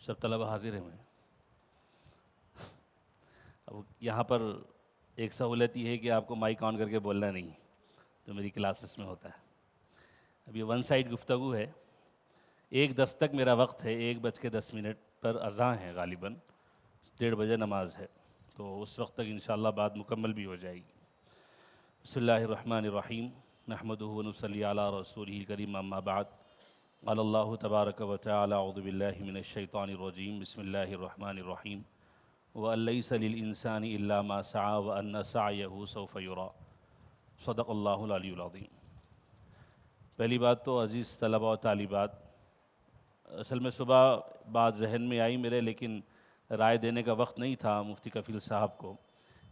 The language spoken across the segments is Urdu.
سب طلبہ حاضر ہیں میں. اب یہاں پر ایک سہولت یہ ہے کہ آپ کو مائک آن کر کے بولنا نہیں، جو میری کلاسز میں ہوتا ہے. اب یہ ون سائڈ گفتگو ہے. 1:10 تک میرا وقت ہے. 1:10 پر اذان ہے غالباً. 1:30 بجے نماز ہے، تو اس وقت تک انشاءاللہ بات مکمل بھی ہو جائے گی. بسم اللہ الرحمن الرحیم. نحمدہ ونصلی علی رسولہ الکریم. اما بعد. قال اللہ تبارک و تعالی اعوذ باللہ من الشیطان الرجیم. بسم اللہ الرحمن الرحیم. وَأَن لَيْسَ لِلْإِنسَانِ إِلَّا مَا سَعَى وَأَنَّ سَعْيَهُ سَوْفَ يُرَى. صدق اللہ العلی العظیم. پہلی بات تو عزیز طلبہ و طالبات، اصل میں صبح بات ذہن میں آئی میرے، لیکن رائے دینے کا وقت نہیں تھا مفتی کفیل صاحب کو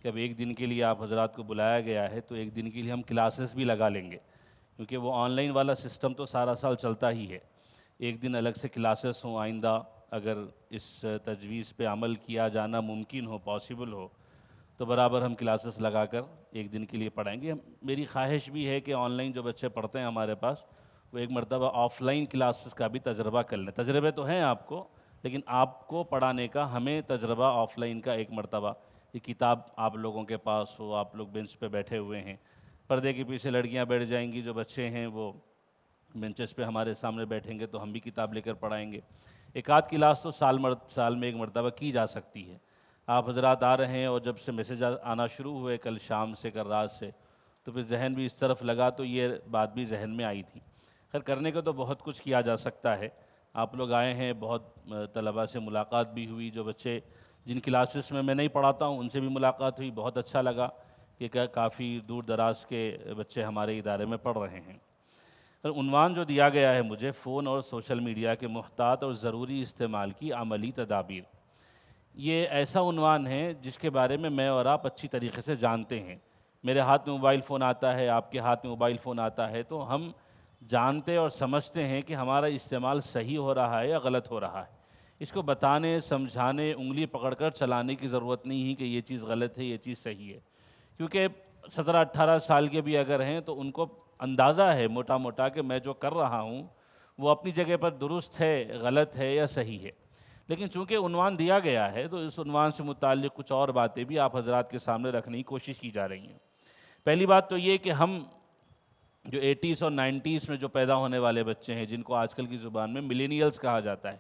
کہ اب ایک دن کے لیے آپ حضرات کو بلایا گیا ہے تو ایک دن کے لیے ہم کلاسز بھی لگا لیں گے، کیونکہ وہ آن لائن والا سسٹم تو سارا سال چلتا ہی ہے. ایک دن الگ سے کلاسز ہوں. آئندہ اگر اس تجویز پہ عمل کیا جانا ممکن ہو، پاسبل ہو، تو برابر ہم کلاسز لگا کر ایک دن کے لیے پڑھائیں گے. میری خواہش بھی ہے کہ آن لائن جو بچے پڑھتے ہیں ہمارے پاس، وہ ایک مرتبہ آف لائن کلاسز کا بھی تجربہ کر لیں. تجربے تو ہیں آپ کو، لیکن آپ کو پڑھانے کا ہمیں تجربہ آف لائن کا ایک مرتبہ. یہ کتاب آپ لوگوں کے پاس ہو، آپ لوگ بینچ پہ بیٹھے ہوئے ہیں، پردے کے پیچھے لڑکیاں بیٹھ جائیں گی، جو بچے ہیں وہ بینچز پہ ہمارے سامنے بیٹھیں گے، تو ہم بھی کتاب لے کر پڑھائیں گے. ایک آدھ کلاس تو سال میں ایک مرتبہ کی جا سکتی ہے. آپ حضرات آ رہے ہیں اور جب سے میسیج آنا شروع ہوئے کل شام سے، کل رات سے، تو پھر ذہن بھی اس طرف لگا، تو یہ بات بھی ذہن میں آئی تھی. خیر کرنے کو تو بہت کچھ کیا جا سکتا ہے. آپ لوگ آئے ہیں، بہت طلباء سے ملاقات بھی ہوئی. جو بچے جن کلاسز میں نہیں پڑھاتا ہوں ان سے بھی ملاقات ہوئی. بہت اچھا لگا کہ کافی دور دراز کے بچے ہمارے ادارے میں پڑھ رہے ہیں. عنوان جو دیا گیا ہے مجھے، فون اور سوشل میڈیا کے محتاط اور ضروری استعمال کی عملی تدابیر. یہ ایسا عنوان ہے جس کے بارے میں اور آپ اچھی طریقے سے جانتے ہیں. میرے ہاتھ میں موبائل فون آتا ہے، آپ کے ہاتھ میں موبائل فون آتا ہے، تو ہم جانتے اور سمجھتے ہیں کہ ہمارا استعمال صحیح ہو رہا ہے یا غلط ہو رہا ہے. اس کو بتانے، سمجھانے، انگلی پکڑ کر چلانے کی ضرورت نہیں ہے کہ یہ چیز غلط ہے، یہ چیز صحیح ہے. کیونکہ 17-18 سال کے بھی اگر ہیں تو ان کو اندازہ ہے موٹا موٹا کہ میں جو کر رہا ہوں وہ اپنی جگہ پر درست ہے، غلط ہے یا صحیح ہے. لیکن چونکہ عنوان دیا گیا ہے تو اس عنوان سے متعلق کچھ اور باتیں بھی آپ حضرات کے سامنے رکھنے کی کوشش کی جا رہی ہیں. پہلی بات تو یہ کہ ہم جو 80s اور 90s میں جو پیدا ہونے والے بچے ہیں، جن کو آج کل کی زبان میں ملینیلز کہا جاتا ہے،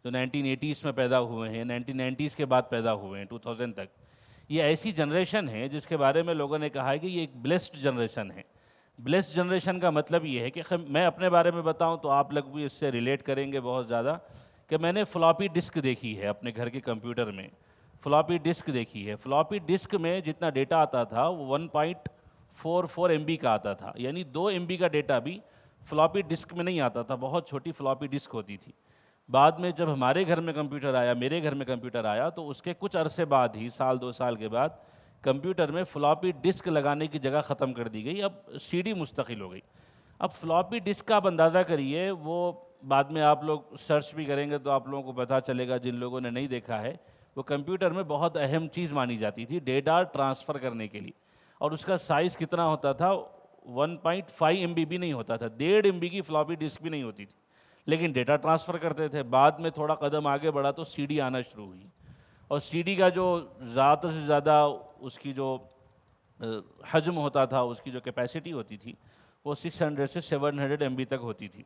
جو 1980s میں پیدا ہوئے ہیں، 1990s کے بعد پیدا ہوئے ہیں، 2000 تک، یہ ایسی جنریشن ہے جس کے بارے میں لوگوں نے کہا ہے کہ یہ ایک بلیسڈ جنریشن ہے. بلیسڈ جنریشن کا مطلب یہ ہے کہ میں اپنے بارے میں بتاؤں تو آپ لوگ بھی اس سے ریلیٹ کریں گے بہت زیادہ، کہ میں نے فلاپی ڈسک دیکھی ہے اپنے گھر کے کمپیوٹر میں. فلاپی ڈسک دیکھی ہے. فلاپی ڈسک میں جتنا ڈیٹا آتا تھا وہ 1.44 MB کا آتا تھا، یعنی 2 MB کا ڈیٹا بھی فلاپی ڈسک میں نہیں آتا تھا. بہت چھوٹی فلاپی ڈسک ہوتی تھی. بعد میں جب ہمارے گھر میں کمپیوٹر آیا، میرے گھر میں کمپیوٹر آیا، تو اس کے کچھ عرصے بعد ہی، سال 2 سال کے بعد، کمپیوٹر میں فلاپی ڈسک لگانے کی جگہ ختم کر دی گئی. اب سی ڈی مستقل ہو گئی. اب فلاپی ڈسک کا آپ اندازہ کریے، وہ بعد میں آپ لوگ سرچ بھی کریں گے تو آپ لوگوں کو پتہ چلے گا، جن لوگوں نے نہیں دیکھا ہے، وہ کمپیوٹر میں بہت اہم چیز مانی جاتی تھی ڈیٹا ٹرانسفر کرنے کے لیے. اور اس کا سائز کتنا ہوتا تھا؟ 1.5 MB بھی نہیں ہوتا تھا، 1.5 MB کی فلاپی ڈسک بھی نہیں ہوتی تھی، لیکن ڈیٹا ٹرانسفر کرتے تھے. بعد میں تھوڑا قدم آگے بڑھا تو سی ڈی آنا شروع ہوئی، اور سی ڈی کا جو زیادہ سے زیادہ اس کی جو حجم ہوتا تھا، اس کی جو کیپیسٹی ہوتی تھی، وہ 600 سے 700 MB تک ہوتی تھی.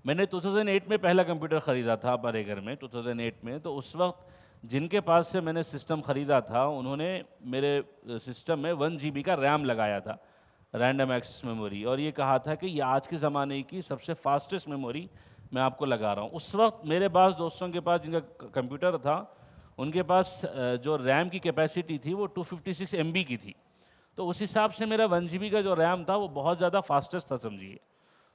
میں نے 2008 میں پہلا کمپیوٹر خریدا تھا ہمارے گھر میں. 2008 میں تو اس وقت جن کے پاس سے میں نے سسٹم خریدا تھا، انہوں نے میرے سسٹم میں 1 GB کا ریم لگایا تھا، رینڈم ایکسس میموری، اور یہ کہا تھا کہ یہ آج کے زمانے کی سب سے فاسٹسٹ میموری میں آپ کو لگا رہا ہوں. اس وقت میرے بعض دوستوں کے پاس جن کا کمپیوٹر تھا، ان کے پاس جو ریم کی کیپیسٹی تھی وہ 256 MB کی تھی. تو اس حساب سے میرا 1 GB کا جو ریم تھا وہ بہت زیادہ فاسٹسٹ تھا سمجھیے.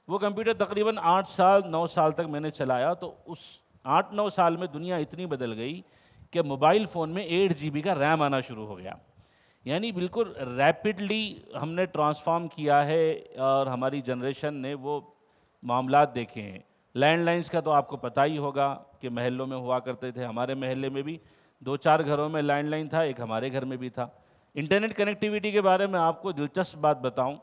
وہ کمپیوٹر تقریباً 8 سال 9 سال تک میں نے چلایا. تو اس 8-9 سال میں دنیا اتنی بدل گئی کہ موبائل فون میں 8 GB کا ریم آنا شروع ہو گیا. یعنی بالکل ریپڈلی ہم نے ٹرانسفارم کیا ہے، اور ہماری جنریشن نے وہ معاملات دیکھے ہیں. لینڈ لائنز کا تو آپ کو پتہ ہی ہوگا کہ محلوں میں ہوا کرتے تھے. ہمارے محلے میں بھی 2-4 گھروں میں لینڈ لائن تھا، ایک ہمارے گھر میں بھی تھا. انٹرنیٹ کنیکٹیویٹی کے بارے میں آپ کو دلچسپ بات بتاؤں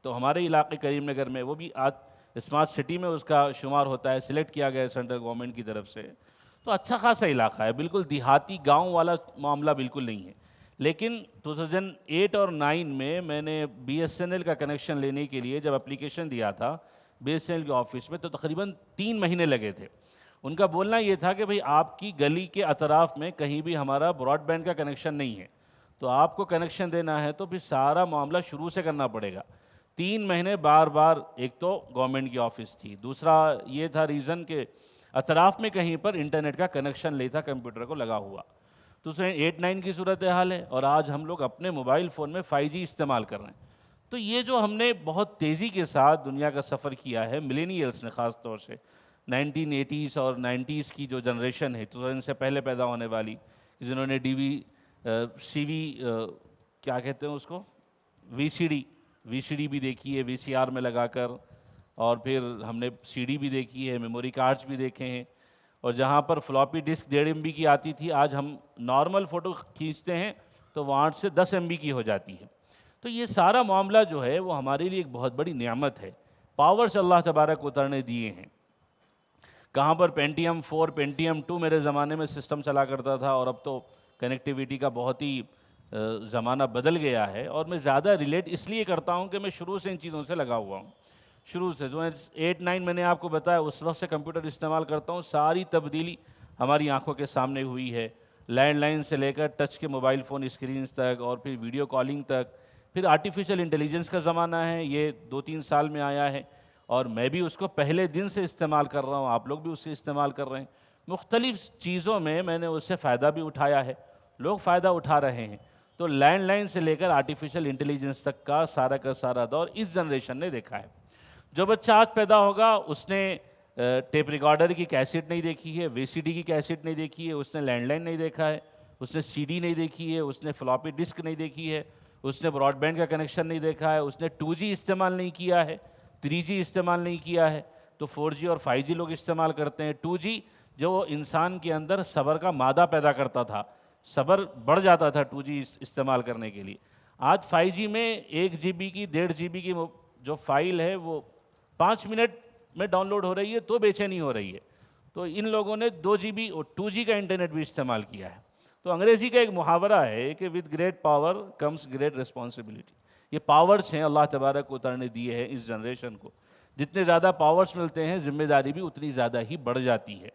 تو ہمارے علاقے کریم نگر میں، وہ بھی آج اسمارٹ سٹی میں اس کا شمار ہوتا ہے، سلیکٹ کیا گیا ہے سینٹرل گورنمنٹ کی طرف سے. تو اچھا خاصا علاقہ ہے، بالکل دیہاتی گاؤں والا معاملہ بالکل نہیں ہے. لیکن 2008 اور 9 میں نے بی ایس این ایل کا کنیکشن لینے کے لیے جب اپلیکیشن دیا تھا بی ایس این ایل کے آفس میں، تو تقریباً 3 مہینے لگے تھے. ان کا بولنا یہ تھا کہ بھئی آپ کی گلی کے اطراف میں کہیں بھی ہمارا براڈ بینڈ کا کنیکشن نہیں ہے، تو آپ کو کنیکشن دینا ہے تو پھر سارا معاملہ شروع سے کرنا پڑے گا. 3 مہینے بار بار، ایک تو گورنمنٹ کی آفس تھی، دوسرا یہ تھا ریزن کہ اطراف میں کہیں پر انٹرنیٹ کا کنیکشن نہیں تھا کمپیوٹر کو لگا ہوا. تو 8-9 کی صورتحال ہے، اور آج ہم لوگ اپنے موبائل فون میں 5G استعمال کر رہے ہیں. تو یہ جو ہم نے بہت تیزی کے ساتھ دنیا کا سفر کیا ہے ملینیلز نے، خاص طور سے 1980s اور 90s کی جو جنریشن ہے، تو ان سے پہلے پیدا ہونے والی، جنہوں نے ڈی وی سی وی کیا کہتے ہیں اس کو، وی سی ڈی بھی دیکھی ہے وی سی آر میں لگا کر، اور پھر ہم نے سی ڈی بھی دیکھی ہے، میموری کارڈز بھی دیکھے ہیں، اور جہاں پر فلاپی ڈسک 1.5 MB کی آتی تھی، آج ہم نارمل فوٹو کھینچتے ہیں تو وہ 8 سے 10 MB کی ہو جاتی ہے. تو یہ سارا معاملہ جو ہے وہ ہمارے لیے ایک بہت بڑی نعمت ہے. پاورز اللہ تبارک و تعالی نے دیے ہیں. کہاں پر پینٹیم 4 پینٹیم 2 میرے زمانے میں سسٹم چلا کرتا تھا، اور اب تو کنیکٹیویٹی کا بہت ہی زمانہ بدل گیا ہے. اور میں زیادہ ریلیٹ اس لیے کرتا ہوں کہ میں شروع سے ان چیزوں سے لگا ہوا ہوں. شروع سے جو 8-9 میں نے آپ کو بتایا، اس وقت سے کمپیوٹر استعمال کرتا ہوں. ساری تبدیلی ہماری آنکھوں کے سامنے ہوئی ہے، لینڈ لائن سے لے کر ٹچ کے موبائل فون اسکرینز تک، اور پھر ویڈیو کالنگ تک. پھر آرٹیفیشل انٹیلیجنس کا زمانہ ہے، یہ 2-3 سال میں آیا ہے، اور میں بھی اس کو پہلے دن سے استعمال کر رہا ہوں، آپ لوگ بھی اس سے استعمال کر رہے ہیں. مختلف چیزوں میں نے اس سے فائدہ بھی اٹھایا ہے، لوگ فائدہ اٹھا رہے ہیں. تو لینڈ لائن سے لے کر آرٹیفیشل انٹیلیجنس تک کا سارا دور اس جنریشن نے دیکھا ہے. جو بچہ آج پیدا ہوگا اس نے ٹیپ ریکارڈر کی کیسٹ نہیں دیکھی ہے، وی سی ڈی کی کیسٹ نہیں دیکھی ہے، اس نے لینڈ لائن نہیں دیکھا ہے، اس نے سی ڈی نہیں دیکھی ہے، اس نے فلاپی ڈسک نہیں دیکھی ہے، اس نے براڈ بینڈ کا کنیکشن نہیں دیکھا ہے، اس نے 2G استعمال نہیں کیا ہے، 3G استعمال نہیں کیا ہے. تو 4G اور 5G لوگ استعمال کرتے ہیں. 2G جو انسان کے اندر صبر کا مادہ پیدا کرتا تھا، صبر بڑھ جاتا تھا 2G استعمال کرنے کے لیے. آج 5G میں 1 GB کی 1.5 GB کی جو فائل ہے وہ 5 منٹ میں ڈاؤن لوڈ ہو رہی ہے تو بے چینی ہو رہی ہے. تو ان لوگوں نے 2 GB اور 2G کا انٹرنیٹ بھی استعمال کیا ہے. تو انگریزی کا ایک محاورہ ہے کہ with great power comes great responsibility. یہ پاورز ہیں اللہ تبارک و تعالی نے دیے ہیں اس جنریشن کو. جتنے زیادہ پاورز ملتے ہیں ذمہ داری بھی اتنی زیادہ ہی بڑھ جاتی ہے.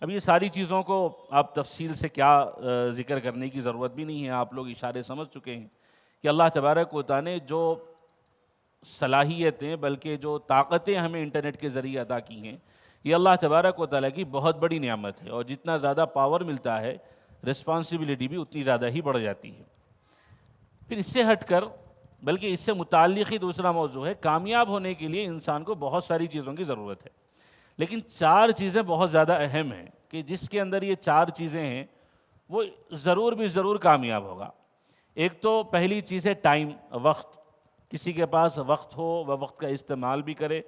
اب یہ ساری چیزوں کو آپ تفصیل سے کیا ذکر کرنے کی ضرورت بھی نہیں ہے، آپ لوگ اشارے سمجھ چکے ہیں کہ اللہ تبارک و تعالی نے جو صلاحیتیں بلکہ جو طاقتیں ہمیں انٹرنیٹ کے ذریعے عطا کی ہیں، یہ اللہ تبارک و تعالیٰ کی بہت بڑی نعمت ہے. اور جتنا زیادہ پاور ملتا ہے رسپانسبلٹی بھی اتنی زیادہ ہی بڑھ جاتی ہے. پھر اس سے ہٹ کر بلکہ اس سے متعلق ہی دوسرا موضوع ہے، کامیاب ہونے کے لیے انسان کو بہت ساری چیزوں کی ضرورت ہے، لیکن 4 چیزیں بہت زیادہ اہم ہیں کہ جس کے اندر یہ 4 چیزیں ہیں وہ ضرور کامیاب ہوگا. ایک تو پہلی چیز ہے ٹائم، وقت. کسی کے پاس وقت ہو، وہ وقت کا استعمال بھی کرے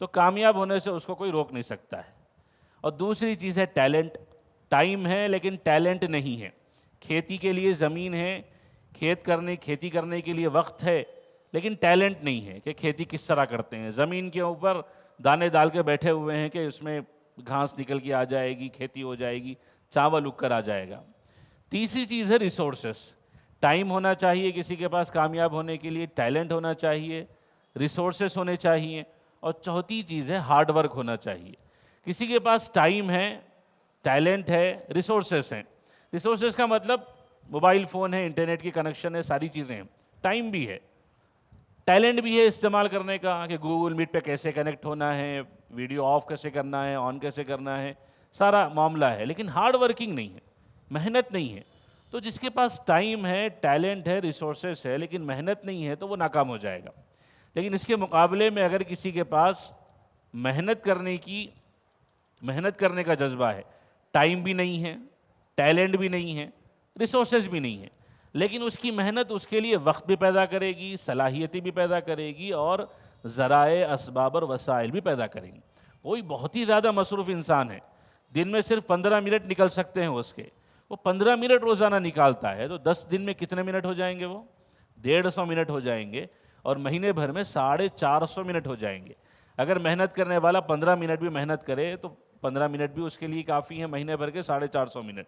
تو کامیاب ہونے سے اس کو کوئی روک نہیں سکتا ہے. اور دوسری چیز ہے ٹیلنٹ. ٹائم ہے لیکن ٹیلنٹ نہیں ہے. کھیتی کے لیے زمین ہے، کھیتی کرنے کے لیے وقت ہے، لیکن ٹیلنٹ نہیں ہے کہ کھیتی کس طرح کرتے ہیں. زمین کے اوپر دانے ڈال کے بیٹھے ہوئے ہیں کہ اس میں گھاس نکل کے آ جائے گی، کھیتی ہو جائے گی، چاول اگ کر آ جائے گا. تیسری چیز ہے ریسورسز. ٹائم ہونا چاہیے کسی کے پاس کامیاب ہونے کے لیے، ٹیلنٹ ہونا چاہیے، ریسورسز ہونے چاہیے، اور چوتھی چیز ہے ہارڈ ورک ہونا چاہیے. کسی کے پاس ٹائم ہے، ٹیلنٹ ہے، ریسورسز ہیں. ریسورسز کا مطلب موبائل فون ہے، انٹرنیٹ کی کنیکشن ہے، ساری چیزیں ہیں. ٹائم بھی ہے، ٹیلنٹ بھی ہے استعمال کرنے کا کہ گوگل میٹ پہ کیسے کنیکٹ ہونا ہے، ویڈیو آف کیسے کرنا ہے، آن کیسے کرنا ہے، سارا معاملہ ہے. لیکن ہارڈ ورکنگ نہیں ہے، محنت نہیں ہے. تو جس کے پاس ٹائم ہے، ٹیلنٹ ہے، ریسورسز ہے، لیکن محنت نہیں ہے تو وہ ناکام ہو جائے گا. لیکن اس کے مقابلے میں اگر کسی کے پاس محنت کرنے کا جذبہ ہے، ٹائم بھی نہیں ہے، ٹیلنٹ بھی نہیں ہے، ریسورسز بھی نہیں ہے، لیکن اس کی محنت اس کے لیے وقت بھی پیدا کرے گی، صلاحیتیں بھی پیدا کرے گی، اور ذرائع، اسباب اور وسائل بھی پیدا کریں گی. کوئی بہت ہی زیادہ مصروف انسان ہے، دن میں صرف 15 منٹ نکل سکتے ہیں اس کے، وہ 15 منٹ روزانہ نکالتا ہے تو 10 دن میں کتنے منٹ ہو جائیں گے؟ وہ 150 منٹ ہو جائیں گے، اور مہینے بھر میں 450 منٹ ہو جائیں گے. اگر محنت کرنے والا 15 منٹ بھی محنت کرے تو 15 منٹ بھی اس کے لیے کافی ہیں، مہینے بھر کے 450 منٹ۔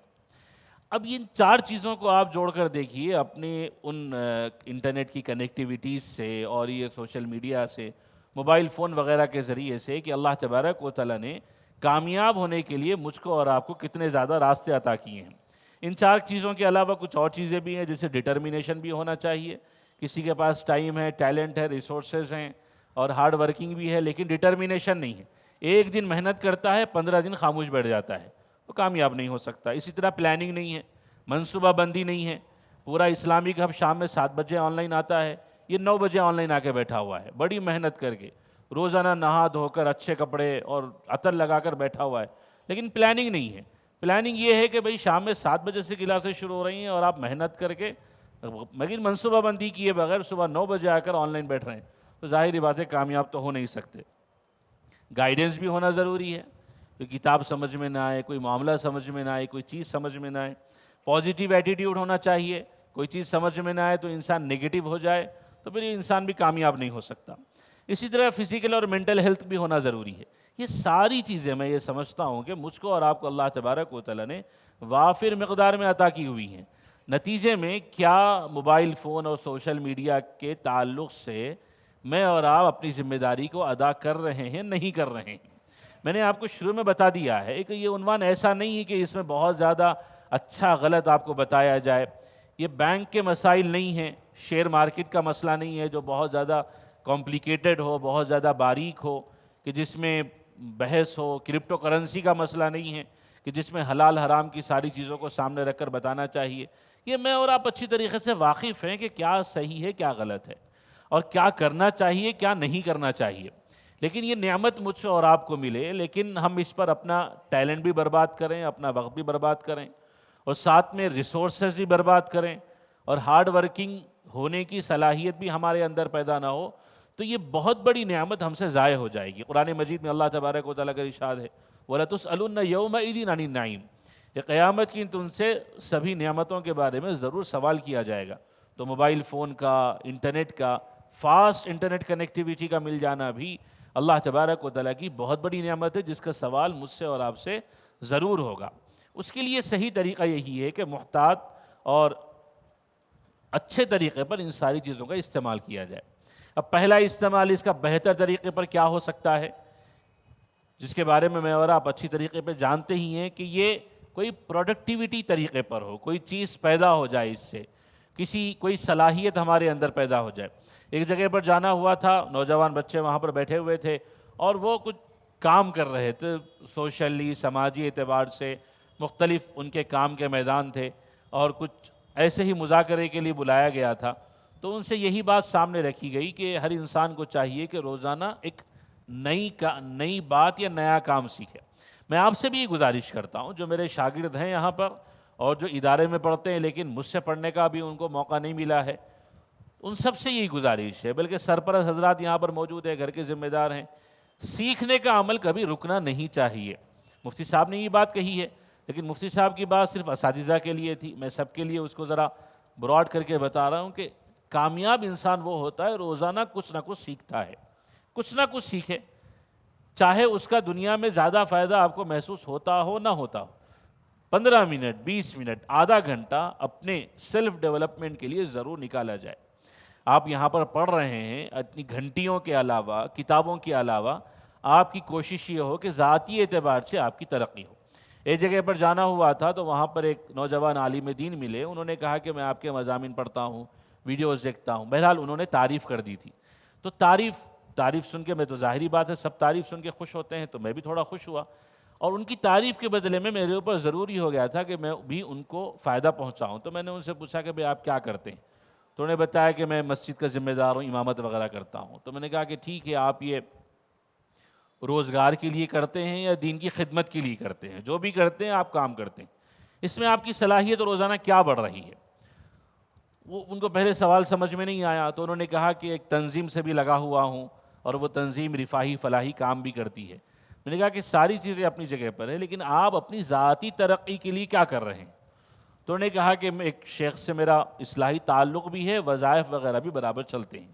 اب ان 4 چیزوں کو آپ جوڑ کر دیکھیے اپنے ان انٹرنیٹ کی کنیکٹیویٹیز سے اور یہ سوشل میڈیا سے، موبائل فون وغیرہ کے ذریعے سے، کہ اللہ تبارک و تعالیٰ نے کامیاب ہونے کے لیے مجھ کو اور آپ کو کتنے زیادہ راستے عطا کیے ہیں۔ ان 4 چیزوں کے علاوہ کچھ اور چیزیں بھی ہیں، جیسے ڈٹرمینیشن بھی ہونا چاہیے۔ کسی کے پاس ٹائم ہے، ٹیلنٹ ہے، ریسورسز ہیں اور ہارڈ ورکنگ بھی ہے، لیکن ڈٹرمینیشن نہیں ہے۔ ایک دن محنت کرتا ہے، 15 دن خاموش بیٹھ جاتا ہے، تو کامیاب نہیں ہو سکتا۔ اسی طرح پلاننگ نہیں ہے، منصوبہ بندی نہیں ہے۔ پورا اسلامک ہب شام میں 7 بجے آن لائن آتا ہے، یہ 9 بجے آن لائن آ کے بیٹھا ہوا ہے، بڑی محنت کر کے، روزانہ نہا دھو کر اچھے کپڑے اور عطر لگا کر بیٹھا ہوا ہے، لیکن پلاننگ نہیں ہے۔ پلاننگ یہ ہے کہ بھئی شام میں 7 بجے سے کلاسیں شروع ہو رہی ہیں اور آپ محنت کر کے لیکن منصوبہ بندی کیے بغیر صبح 9 بجے آ کر آن لائن بیٹھ رہے ہیں، تو ظاہری بات ہے کامیاب تو ہو نہیں سکتے۔ گائیڈنس بھی ہونا ضروری ہے، کوئی کتاب سمجھ میں نہ آئے، کوئی معاملہ سمجھ میں نہ آئے، کوئی چیز سمجھ میں نہ آئے، پازیٹیو ایٹیٹیوڈ ہونا چاہیے۔ کوئی چیز سمجھ میں نہ آئے تو انسان نگیٹو ہو جائے تو پھر یہ انسان بھی کامیاب نہیں ہو سکتا۔ اسی طرح فزیکل اور مینٹل ہیلتھ بھی ہونا ضروری ہے۔ یہ ساری چیزیں میں یہ سمجھتا ہوں کہ مجھ کو اور آپ کو اللہ تبارک و تعالیٰ نے وافر مقدار میں عطا کی ہوئی ہیں۔ نتیجے میں کیا موبائل فون اور سوشل میڈیا کے تعلق سے میں اور آپ اپنی ذمہ داری کو ادا کر رہے ہیں، نہیں کر رہے ہیں؟ میں نے آپ کو شروع میں بتا دیا ہے کہ یہ عنوان ایسا نہیں ہے کہ اس میں بہت زیادہ اچھا غلط آپ کو بتایا جائے۔ یہ بینک کے مسائل نہیں ہیں، شیئر مارکیٹ کا مسئلہ نہیں ہے جو بہت زیادہ کمپلیکیٹڈ ہو، بہت زیادہ باریک ہو، کہ جس میں بحث ہو۔ کرپٹو کرنسی کا مسئلہ نہیں ہے کہ جس میں حلال حرام کی ساری چیزوں کو سامنے رکھ کر بتانا چاہیے۔ یہ میں اور آپ اچھی طریقے سے واقف ہیں کہ کیا صحیح ہے، کیا غلط ہے، اور کیا کرنا چاہیے، کیا نہیں کرنا چاہیے۔ لیکن یہ نعمت مجھ سے اور آپ کو ملے، لیکن ہم اس پر اپنا ٹیلنٹ بھی برباد کریں، اپنا وقت بھی برباد کریں، اور ساتھ میں ریسورسز بھی برباد کریں، اور ہارڈ ورکنگ ہونے کی صلاحیت بھی ہمارے اندر پیدا نہ ہو، تو یہ بہت بڑی نعمت ہم سے ضائع ہو جائے گی۔ قرآن مجید میں اللہ تبارک و تعالیٰ کا ارشاد ہے وَلَتُسْأَلُنَّ يَوْمَئِذٍ عَنِ النَّعِيمِ، یہ قیامت کی تم سے سبھی نعمتوں کے بارے میں ضرور سوال کیا جائے گا۔ تو موبائل فون کا، انٹرنیٹ کا، فاسٹ انٹرنیٹ کنیکٹیویٹی کا مل جانا بھی اللہ تبارک و تعالیٰ کی بہت بڑی نعمت ہے، جس کا سوال مجھ سے اور آپ سے ضرور ہوگا۔ اس کے لیے صحیح طریقہ یہی ہے کہ محتاط اور اچھے طریقے پر ان ساری چیزوں کا استعمال کیا جائے۔ اب پہلا استعمال اس کا بہتر طریقے پر کیا ہو سکتا ہے، جس کے بارے میں اور آپ اچھی طریقے پہ جانتے ہی ہیں کہ یہ کوئی پروڈکٹیوٹی طریقے پر ہو، کوئی چیز پیدا ہو جائے، اس سے کوئی صلاحیت ہمارے اندر پیدا ہو جائے۔ ایک جگہ پر جانا ہوا تھا، نوجوان بچے وہاں پر بیٹھے ہوئے تھے اور وہ کچھ کام کر رہے تھے، سوشلی، سماجی اعتبار سے مختلف ان کے کام کے میدان تھے، اور کچھ ایسے ہی مذاکرے کے لیے بلایا گیا تھا۔ تو ان سے یہی بات سامنے رکھی گئی کہ ہر انسان کو چاہیے کہ روزانہ ایک نئی بات یا نیا کام سیکھے۔ میں آپ سے بھی یہ گزارش کرتا ہوں، جو میرے شاگرد ہیں یہاں پر اور جو ادارے میں پڑھتے ہیں لیکن مجھ سے پڑھنے کا بھی ان کو موقع نہیں ملا ہے، ان سب سے یہی گزارش ہے، بلکہ سرپرست حضرات یہاں پر موجود ہیں، گھر کے ذمہ دار ہیں، سیکھنے کا عمل کبھی رکنا نہیں چاہیے۔ مفتی صاحب نے یہ بات کہی ہے، لیکن مفتی صاحب کی بات صرف اساتذہ کے لیے تھی، میں سب کے لیے اس کو ذرا براڈ کر کے بتا رہا ہوں کہ کامیاب انسان وہ ہوتا ہے روزانہ کچھ نہ کچھ سیکھتا ہے، کچھ نہ کچھ سیکھے، چاہے اس کا دنیا میں زیادہ فائدہ آپ کو محسوس ہوتا ہو نہ ہوتا ہو۔ 15 منٹ، 20 منٹ، آدھا گھنٹہ اپنے سیلف ڈیولپمنٹ کے لیے ضرور نکالا جائے۔ آپ یہاں پر پڑھ رہے ہیں، اپنی گھنٹیوں کے علاوہ، کتابوں کے علاوہ آپ کی کوشش یہ ہو کہ ذاتی اعتبار سے آپ کی ترقی ہو۔ ایک جگہ پر جانا ہوا تھا تو وہاں پر ایک نوجوان عالم دین ملے، انہوں نے کہا کہ میں آپ کے مضامین پڑھتا ہوں، ویڈیوز دیکھتا ہوں۔ بہرحال انہوں نے تعریف کر دی تھی، تو تعریف سن کے، میں تو ظاہری بات ہے سب تعریف سن کے خوش ہوتے ہیں، تو میں بھی تھوڑا خوش ہوا، اور ان کی تعریف کے بدلے میں میرے اوپر ضروری ہو گیا تھا کہ میں بھی ان کو فائدہ پہنچاؤں۔ تو میں نے ان سے پوچھا کہ بھئی آپ کیا کرتے ہیں؟ تو انہوں نے بتایا کہ میں مسجد کا ذمہ دار ہوں، امامت وغیرہ کرتا ہوں۔ تو میں نے کہا کہ ٹھیک ہے، آپ یہ روزگار کے لیے کرتے ہیں یا دین کی خدمت کے لیے کرتے ہیں؟ جو بھی کرتے ہیں آپ کام کرتے ہیں، اس میں آپ کی صلاحیت روزانہ کیا بڑھ رہی ہے؟ وہ ان کو پہلے سوال سمجھ میں نہیں آیا، تو انہوں نے کہا کہ ایک تنظیم سے بھی لگا ہوا ہوں، اور وہ تنظیم رفاہی فلاحی کام بھی کرتی ہے۔ میں نے کہا کہ ساری چیزیں اپنی جگہ پر ہیں، لیکن آپ اپنی ذاتی ترقی کے لیے کیا کر رہے ہیں؟ تو انہوں نے کہا کہ ایک شیخ سے میرا اصلاحی تعلق بھی ہے، وظائف وغیرہ بھی برابر چلتے ہیں۔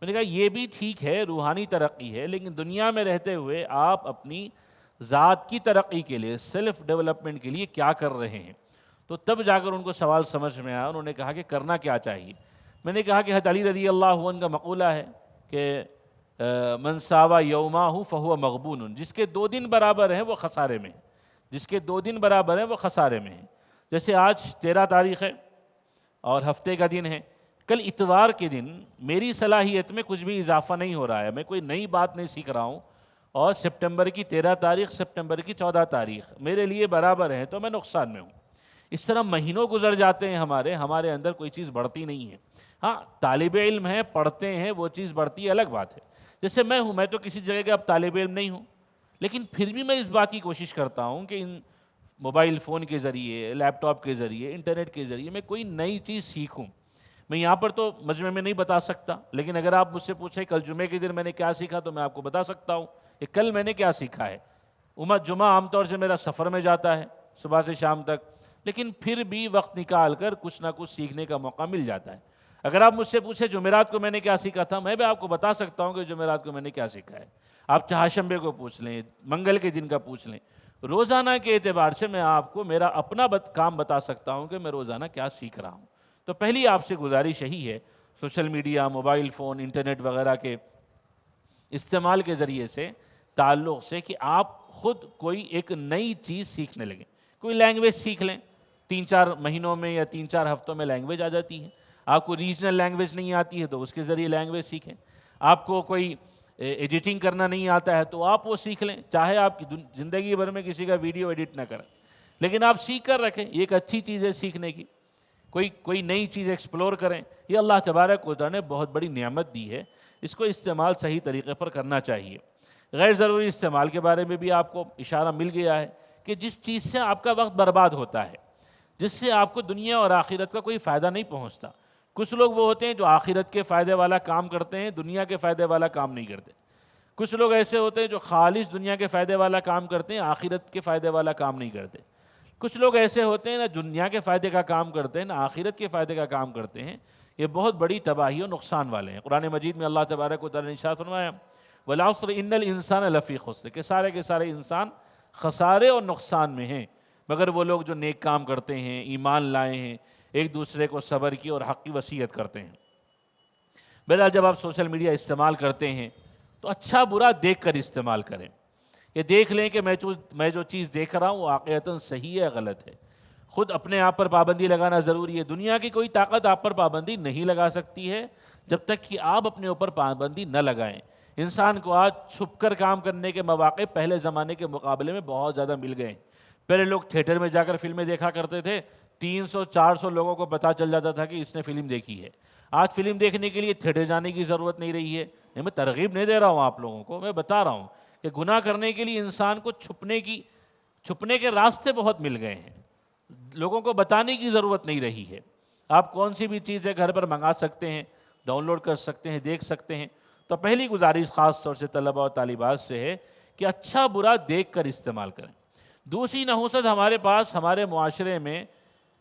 میں نے کہا یہ بھی ٹھیک ہے، روحانی ترقی ہے، لیکن دنیا میں رہتے ہوئے آپ اپنی ذات کی ترقی کے لیے، سیلف ڈیولپمنٹ کے لیے کیا کر رہے ہیں. تو تب جا کر ان کو سوال سمجھ میں آیا. انہوں نے کہا کہ کرنا کیا چاہیے. میں نے کہا کہ حضرت علی رضی اللہ عنہ کا مقولہ ہے کہ من ساوا یومہ فہو مغبون، جس کے 2 دن برابر ہیں وہ خسارے میں ہیں. جس کے 2 دن برابر ہیں وہ خسارے میں ہیں. جیسے آج 13 تاریخ ہے اور ہفتے کا دن ہے. کل اتوار کے دن میری صلاحیت میں کچھ بھی اضافہ نہیں ہو رہا ہے، میں کوئی نئی بات نہیں سیکھ رہا ہوں، اور سپٹمبر کی 13 تاریخ، سپٹمبر کی 14 تاریخ میرے لیے برابر ہیں، تو میں نقصان میں ہوں. اس طرح مہینوں گزر جاتے ہیں ہمارے اندر کوئی چیز بڑھتی نہیں ہے. ہاں طالب علم ہے، پڑھتے ہیں، وہ چیز بڑھتی ہے، الگ بات ہے. جیسے میں ہوں، میں تو کسی جگہ کا اب طالب علم نہیں ہوں، لیکن پھر بھی میں اس بات کی کوشش کرتا ہوں کہ ان موبائل فون کے ذریعے، لیپ ٹاپ کے ذریعے، انٹرنیٹ کے ذریعے میں کوئی نئی چیز سیکھوں. میں یہاں پر تو مجمع میں نہیں بتا سکتا، لیکن اگر آپ مجھ سے پوچھیں کل جمعے کے دن میں نے کیا سیکھا، تو میں آپ کو بتا سکتا ہوں کہ کل میں نے کیا سیکھا ہے. جمعہ عام طور سے میرا سفر میں جاتا ہے صبح سے شام تک، لیکن پھر بھی وقت نکال کر کچھ نہ کچھ سیکھنے کا موقع مل جاتا ہے. اگر آپ مجھ سے پوچھیں جمعرات کو میں نے کیا سیکھا تھا، میں بھی آپ کو بتا سکتا ہوں کہ جمعرات کو میں نے کیا سیکھا ہے. آپ چہارشنبے کو پوچھ لیں، منگل کے دن کا پوچھ لیں. روزانہ کے اعتبار سے میں آپ کو میرا اپنا کام بتا سکتا ہوں کہ میں روزانہ کیا سیکھ رہا ہوں. تو پہلی آپ سے گزارش یہی ہے، social media, mobile phone, internet وغیرہ کے استعمال کے ذریعے سے تعلق سے کہ آپ خود کوئی ایک نئی چیز سیکھنے لگیں. کوئی لینگویج سیکھ لیں، 3-4 مہینوں میں یا 3-4 ہفتوں میں لینگویج آ جاتی ہے. آپ کو ریجنل لینگویج نہیں آتی ہے تو اس کے ذریعے لینگویج سیکھیں. آپ کو کوئی ایڈیٹنگ کرنا نہیں آتا ہے تو آپ وہ سیکھ لیں، چاہے آپ کی زندگی بھر میں کسی کا ویڈیو ایڈٹ نہ کریں، لیکن آپ سیکھ کر رکھیں. یہ ایک اچھی چیز ہے سیکھنے کی. کوئی نئی چیز ایکسپلور کریں. یہ اللہ تبارک و تعالیٰ نے بہت بڑی نعمت دی ہے، اس کو استعمال صحیح طریقے پر کرنا چاہیے. غیر ضروری استعمال کے بارے میں بھی آپ کو اشارہ مل گیا ہے کہ جس چیز سے آپ کا وقت برباد ہوتا ہے، جس سے آپ کو دنیا اور آخرت کا کوئی فائدہ نہیں پہنچتا. کچھ لوگ وہ ہوتے ہیں جو آخرت کے فائدے والا کام کرتے ہیں، دنیا کے فائدے والا کام نہیں کرتے. کچھ لوگ ایسے ہوتے ہیں جو خالص دنیا کے فائدے والا کام کرتے ہیں، آخرت کے فائدے والا کام نہیں کرتے. کچھ لوگ ایسے ہوتے ہیں نہ دنیا کے فائدے کا کام کرتے ہیں، نہ آخرت کے فائدے کا کام کرتے ہیں. یہ بہت بڑی تباہی و نقصان والے ہیں. قرآن مجید میں اللہ تبارک و تعالیٰ نے ارشاد فرمایا وَالْعَصْرِ إِنَّ الْإِنسَانَ لَفِي خُسْرٍ، کہ سارے کے سارے انسان خسارے اور نقصان میں ہیں، مگر وہ لوگ جو نیک کام کرتے ہیں، ایمان لائے ہیں، ایک دوسرے کو صبر کی اور حق کی وصیت کرتے ہیں. بہرحال جب آپ سوشل میڈیا استعمال کرتے ہیں تو اچھا برا دیکھ کر استعمال کریں. یہ دیکھ لیں کہ میں جو چیز دیکھ رہا ہوں وہ واقعتاً صحیح ہے یا غلط ہے. خود اپنے آپ پر پابندی لگانا ضروری ہے. دنیا کی کوئی طاقت آپ پر پابندی نہیں لگا سکتی ہے جب تک کہ آپ اپنے اوپر پابندی نہ لگائیں. انسان کو آج چھپ کر کام کرنے کے مواقع پہلے زمانے کے مقابلے میں بہت زیادہ مل گئے ہیں. پہلے لوگ تھیٹر میں جا کر فلمیں دیکھا کرتے تھے، 300-400 لوگوں کو پتہ چل جاتا تھا کہ اس نے فلم دیکھی ہے. آج فلم دیکھنے کے لیے تھیٹر جانے کی ضرورت نہیں رہی ہے. میں ترغیب نہیں دے رہا ہوں آپ لوگوں کو، میں بتا رہا ہوں کہ گناہ کرنے کے لیے انسان کو چھپنے کے راستے بہت مل گئے ہیں. لوگوں کو بتانے کی ضرورت نہیں رہی ہے. آپ کون سی بھی چیزیں گھر پر منگا سکتے ہیں، ڈاؤن لوڈ کر سکتے ہیں، دیکھ سکتے ہیں. تو پہلی گزارش خاص طور سے طلباء اور طالبات سے ہے کہ اچھا برا دیکھ کر استعمال کریں. دوسری نحوست ہمارے پاس، ہمارے معاشرے میں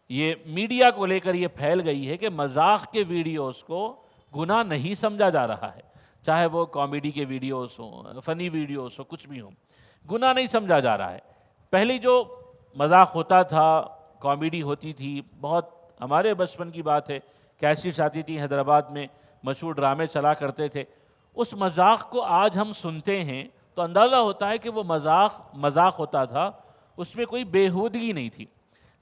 یہ میڈیا کو لے کر یہ پھیل گئی ہے کہ مذاق کے ویڈیوز کو گناہ نہیں سمجھا جا رہا ہے. چاہے وہ کامیڈی کے ویڈیوز ہوں، فنی ویڈیوز ہوں، کچھ بھی ہوں، گناہ نہیں سمجھا جا رہا ہے. پہلے جو مذاق ہوتا تھا، کامیڈی ہوتی تھی، بہت ہمارے بچپن کی بات ہے، کیسٹس آتی تھی حیدرآباد میں، مشہور ڈرامے چلا کرتے تھے. اس مذاق کو آج ہم سنتے ہیں تو اندازہ ہوتا ہے کہ وہ مذاق ہوتا تھا، اس میں کوئی بےہودگی نہیں تھی.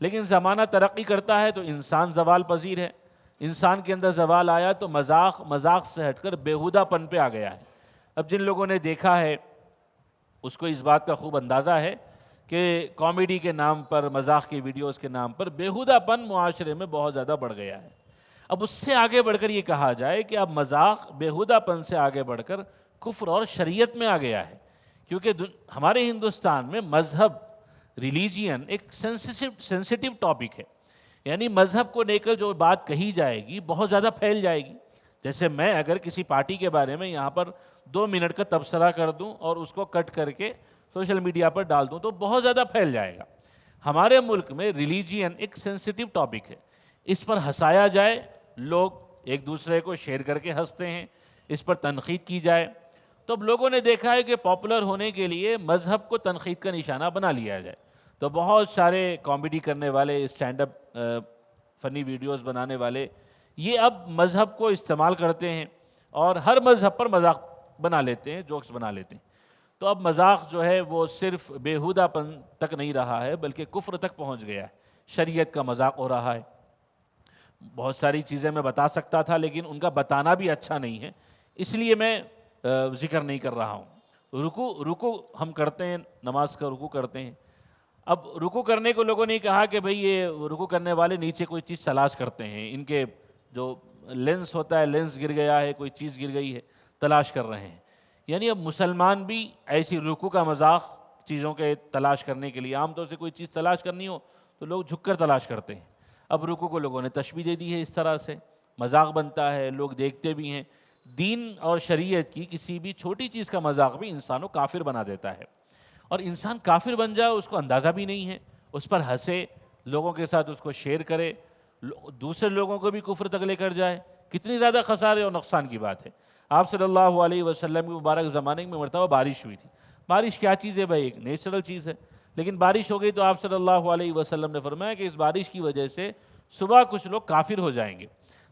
لیکن زمانہ ترقی کرتا ہے تو انسان زوال پذیر ہے. انسان کے اندر زوال آیا تو مذاق سے ہٹ کر بےہودہ پن پہ آ گیا ہے. اب جن لوگوں نے دیکھا ہے اس کو اس بات کا خوب اندازہ ہے کہ کامیڈی کے نام پر، مذاق کی ویڈیوز کے نام پر بےہودہ پن معاشرے میں بہت زیادہ بڑھ گیا ہے. اب اس سے آگے بڑھ کر یہ کہا جائے کہ اب مذاق بےہودہ پن سے آگے بڑھ کر کفر اور شریعت میں آ گیا ہے. کیونکہ ہمارے ہندوستان میں مذہب، ریلیجین ایک سینسٹیو ٹاپک ہے. یعنی مذہب کو لے کر جو بات کہی جائے گی بہت زیادہ پھیل جائے گی. جیسے میں اگر کسی پارٹی کے بارے میں یہاں پر 2 منٹ کا تبصرہ کر دوں اور اس کو کٹ کر کے سوشل میڈیا پر ڈال دوں تو بہت زیادہ پھیل جائے گا. ہمارے ملک میں ریلیجین ایک سینسٹیو ٹاپک ہے. اس پر ہنسایا جائے، لوگ ایک دوسرے کو شیئر کر کے ہنستے ہیں، اس پر تنقید کی جائے تو اب لوگوں نے دیکھا ہے کہ پاپولر ہونے کے لیے مذہب کو تنقید کا نشانہ بنا لیا جائے، تو بہت سارے کامیڈی کرنے والے، اسٹینڈ اپ فنی ویڈیوز بنانے والے، یہ اب مذہب کو استعمال کرتے ہیں اور ہر مذہب پر مذاق بنا لیتے ہیں، جوکس بنا لیتے ہیں۔ تو اب مذاق جو ہے وہ صرف بیہودہ پن تک نہیں رہا ہے بلکہ کفر تک پہنچ گیا ہے، شریعت کا مذاق ہو رہا ہے۔ بہت ساری چیزیں میں بتا سکتا تھا لیکن ان کا بتانا بھی اچھا نہیں ہے، اس لیے میں ذکر نہیں کر رہا ہوں۔ رکوع ہم کرتے ہیں، نماز کا رکوع کرتے ہیں۔ اب رکوع کرنے کو لوگوں نے کہا کہ بھئی یہ رکوع کرنے والے نیچے کوئی چیز تلاش کرتے ہیں، ان کے جو لینس ہوتا ہے، لینس گر گیا ہے، کوئی چیز گر گئی ہے، تلاش کر رہے ہیں۔ یعنی اب مسلمان بھی ایسی رکوع کا مذاق چیزوں کے تلاش کرنے کے لیے، عام طور سے کوئی چیز تلاش کرنی ہو تو لوگ جھک کر تلاش کرتے ہیں۔ اب رکوع کو لوگوں نے تشبیہ دے دی ہے، اس طرح سے مذاق بنتا ہے، لوگ دیکھتے بھی ہیں۔ دین اور شریعت کی کسی بھی چھوٹی چیز کا مذاق بھی انسان کو کافر بنا دیتا ہے، اور انسان کافر بن جائے اس کو اندازہ بھی نہیں ہے، اس پر ہنسے، لوگوں کے ساتھ اس کو شیئر کرے، دوسرے لوگوں کو بھی کفر تک لے کر جائے، کتنی زیادہ خسارے اور نقصان کی بات ہے۔ آپ صلی اللہ علیہ وسلم کی مبارک زمانے میں مرتبہ بارش ہوئی تھی۔ بارش کیا چیز ہے بھائی؟ ایک نیچرل چیز ہے، لیکن بارش ہو گئی تو آپ صلی اللہ علیہ وسلم نے فرمایا کہ اس بارش کی وجہ سے صبح کچھ لوگ کافر ہو جائیں گے۔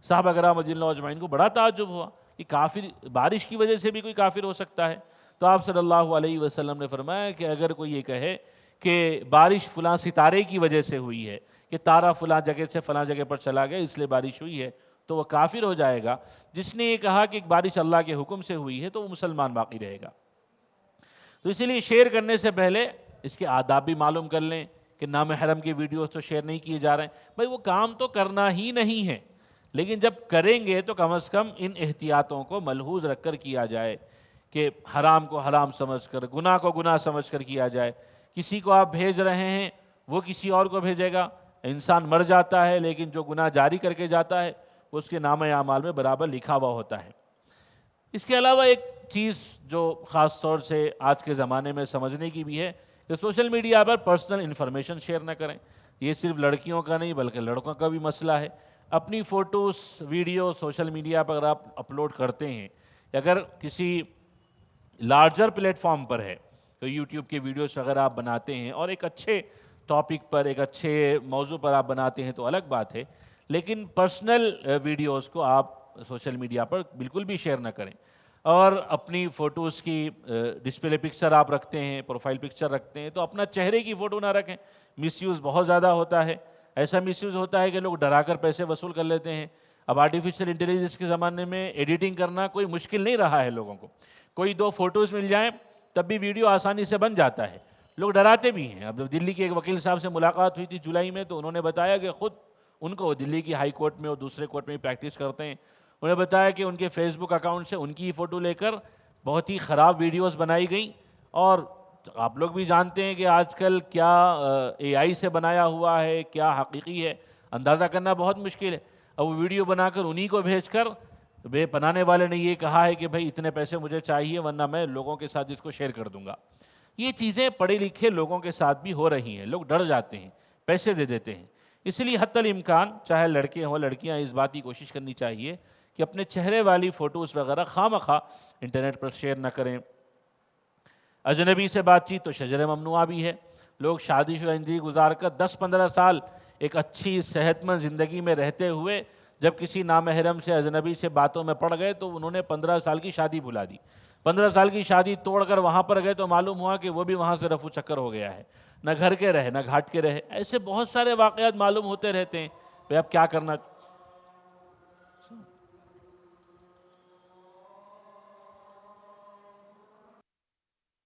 صحابہ کرام رضی اللہ اجمعین کو بڑا تعجب ہوا کہ کافر، بارش کی وجہ سے بھی کوئی کافر ہو سکتا ہے؟ تو آپ صلی اللہ علیہ وسلم نے فرمایا کہ اگر کوئی یہ کہے کہ بارش فلاں ستارے کی وجہ سے ہوئی ہے، کہ تارہ فلاں جگہ سے فلاں جگہ پر چلا گیا اس لیے بارش ہوئی ہے، تو وہ کافر ہو جائے گا۔ جس نے یہ کہا کہ بارش اللہ کے حکم سے ہوئی ہے تو وہ مسلمان باقی رہے گا۔ تو اسی لیے شیئر کرنے سے پہلے اس کے آداب بھی معلوم کر لیں کہ نامحرم کی ویڈیوز تو شیئر نہیں کیے جا رہے ہیں۔ بھائی وہ کام تو کرنا ہی نہیں ہے، لیکن جب کریں گے تو کم از کم ان احتیاطوں کو ملحوظ رکھ کر کیا جائے کہ حرام کو حرام سمجھ کر، گناہ کو گناہ سمجھ کر کیا جائے۔ کسی کو آپ بھیج رہے ہیں، وہ کسی اور کو بھیجے گا، انسان مر جاتا ہے لیکن جو گناہ جاری کر کے جاتا ہے وہ اس کے نامہ اعمال میں برابر لکھا ہوا ہوتا ہے۔ اس کے علاوہ ایک چیز جو خاص طور سے آج کے زمانے میں سمجھنے کی بھی ہے کہ سوشل میڈیا پر پرسنل انفارمیشن شیئر نہ کریں۔ یہ صرف لڑکیوں کا نہیں بلکہ لڑکوں کا بھی مسئلہ ہے۔ اپنی فوٹوز، ویڈیو سوشل میڈیا پر اگر آپ اپلوڈ کرتے ہیں، اگر کسی لارجر پلیٹ فارم پر ہے تو یوٹیوب کے ویڈیوز اگر آپ بناتے ہیں اور ایک اچھے ٹاپک پر، ایک اچھے موضوع پر آپ بناتے ہیں تو الگ بات ہے، لیکن پرسنل ویڈیوز کو آپ سوشل میڈیا پر بالکل بھی شیئر نہ کریں۔ اور اپنی فوٹوز کی ڈسپلے پکچر آپ رکھتے ہیں، پروفائل پکچر رکھتے ہیں تو اپنا چہرے کی فوٹو نہ رکھیں۔ مس یوز بہت زیادہ ہوتا ہے، ایسا مس یوز ہوتا ہے کہ لوگ ڈرا کر پیسے وصول کر لیتے ہیں۔ اب آرٹیفیشل انٹیلیجنس کے زمانے میں ایڈیٹنگ کرنا کوئی مشکل نہیں رہا ہے لوگوں کو، کوئی دو فوٹوز مل جائیں تب بھی ویڈیو آسانی سے بن جاتا ہے، لوگ ڈراتے بھی ہیں۔ اب دلی کے ایک وکیل صاحب سے ملاقات ہوئی تھی جولائی میں، تو انہوں نے بتایا کہ خود ان کو دلی کی ہائی کورٹ میں اور دوسرے کورٹ میں پریکٹس کرتے ہیں، انہیں بتایا کہ ان کے فیس بک اکاؤنٹ سے ان کی فوٹو لے کر بہت ہی خراب ویڈیوز بنائی گئیں، اور آپ لوگ بھی جانتے ہیں کہ آج کل کیا اے آئی سے بنایا ہوا ہے، کیا حقیقی ہے، اندازہ کرنا بہت مشکل ہے۔ اب وہ ویڈیو بنا کر انہی کو بھیج کر، بنانے والے نے یہ کہا ہے کہ بھائی اتنے پیسے مجھے چاہیے ورنہ میں لوگوں کے ساتھ اس کو شیئر کر دوں گا۔ یہ چیزیں پڑھے لکھے لوگوں کے ساتھ بھی ہو رہی ہیں، لوگ ڈر جاتے ہیں، پیسے دے دیتے ہیں۔ اس لیے حتی الامکان چاہے لڑکے ہوں لڑکیاں، اس بات کی کوشش کرنی چاہیے کہ اپنے چہرے والی فوٹوز وغیرہ خواہ مخواہ انٹرنیٹ پر شیئر نہ کریں۔ اجنبی سے بات چیت تو شجر ممنوعہ بھی ہے۔ لوگ شادی شدہ زندگی گزار کر 10-15 سال ایک اچھی صحت مند زندگی میں رہتے ہوئے جب کسی نامحرم سے، اجنبی سے باتوں میں پڑ گئے تو انہوں نے 15 سال کی شادی بھلا دی۔ 15 سال کی شادی توڑ کر وہاں پر گئے تو معلوم ہوا کہ وہ بھی وہاں سے رفو چکر ہو گیا ہے، نہ گھر کے رہے نہ گھاٹ کے رہے۔ ایسے بہت سارے واقعات معلوم ہوتے رہتے ہیں۔ اب کیا کرنا